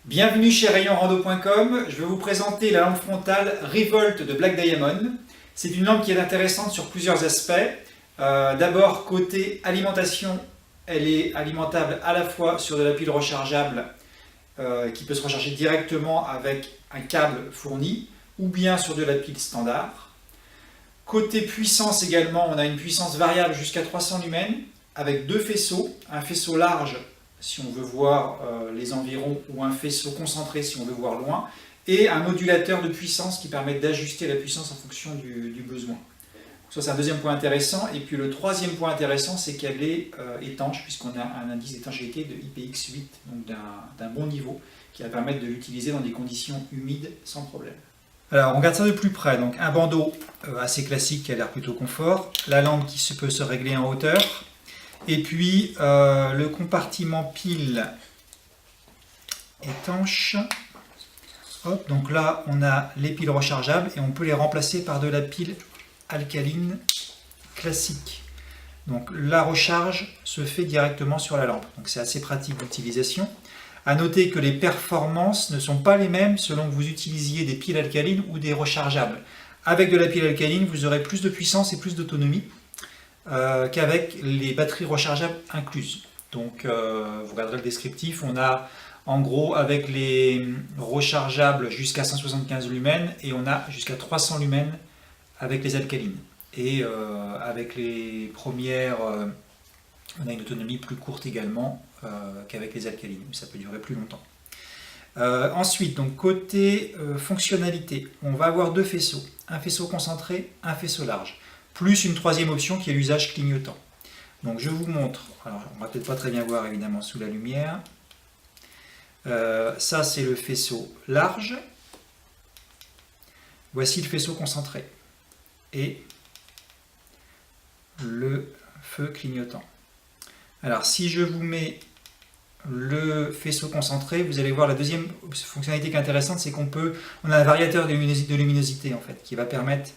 Bienvenue chez rayonrando.com, je vais vous présenter la lampe frontale Revolt de Black Diamond. C'est une lampe qui est intéressante sur plusieurs aspects. D'abord, côté alimentation, elle est alimentable à la fois sur de la pile rechargeable qui peut se recharger directement avec un câble fourni ou bien sur de la pile standard. Côté puissance également, on a une puissance variable jusqu'à 300 lumens avec deux faisceaux, un faisceau large si on veut voir les environs ou un faisceau concentré si on veut voir loin, et un modulateur de puissance qui permet d'ajuster la puissance en fonction du besoin. Ça c'est un deuxième point intéressant, et puis le troisième point intéressant c'est qu'elle est étanche puisqu'on a un indice d'étanchéité de IPX8, donc d'un bon niveau, qui va permettre de l'utiliser dans des conditions humides sans problème. Alors on regarde ça de plus près, donc un bandeau assez classique qui a l'air plutôt confort, la lampe qui peut se régler en hauteur, et puis le compartiment pile étanche. Hop, donc là on a les piles rechargeables et on peut les remplacer par de la pile alcaline classique. Donc la recharge se fait directement sur la lampe, donc c'est assez pratique d'utilisation. A noter que les performances ne sont pas les mêmes selon que vous utilisiez des piles alcalines ou des rechargeables. Avec de la pile alcaline, vous aurez plus de puissance et plus d'autonomie qu'avec les batteries rechargeables incluses. Donc vous regarderez le descriptif, on a en gros avec les rechargeables jusqu'à 175 lumens et on a jusqu'à 300 lumens avec les alcalines. Et avec les premières, on a une autonomie plus courte également qu'avec les alcalines, ça peut durer plus longtemps. Ensuite, donc côté fonctionnalité, on va avoir deux faisceaux, un faisceau concentré, un faisceau large, plus une troisième option qui est l'usage clignotant. Donc je vous montre, alors on ne va peut-être pas très bien voir évidemment sous la lumière, ça c'est le faisceau large, voici le faisceau concentré et le feu clignotant. Alors si je vous mets le faisceau concentré, vous allez voir la deuxième fonctionnalité qui est intéressante, c'est on a un variateur de luminosité en fait, qui va permettre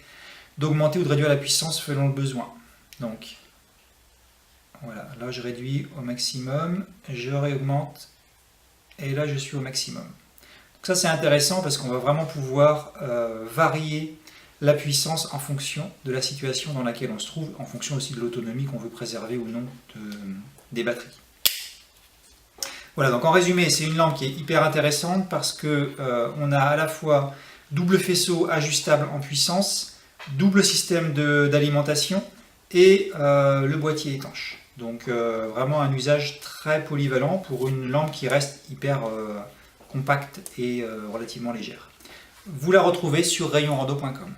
d'augmenter ou de réduire la puissance selon le besoin. Donc voilà, là je réduis au maximum, je réaugmente et là je suis au maximum. Donc ça c'est intéressant parce qu'on va vraiment pouvoir varier la puissance en fonction de la situation dans laquelle on se trouve, en fonction aussi de l'autonomie qu'on veut préserver ou non des batteries. Voilà, donc en résumé, c'est une lampe qui est hyper intéressante parce que on a à la fois double faisceau ajustable en puissance, double système d'alimentation et le boîtier étanche. Donc vraiment un usage très polyvalent pour une lampe qui reste hyper compacte et relativement légère. Vous la retrouvez sur rayonrando.com.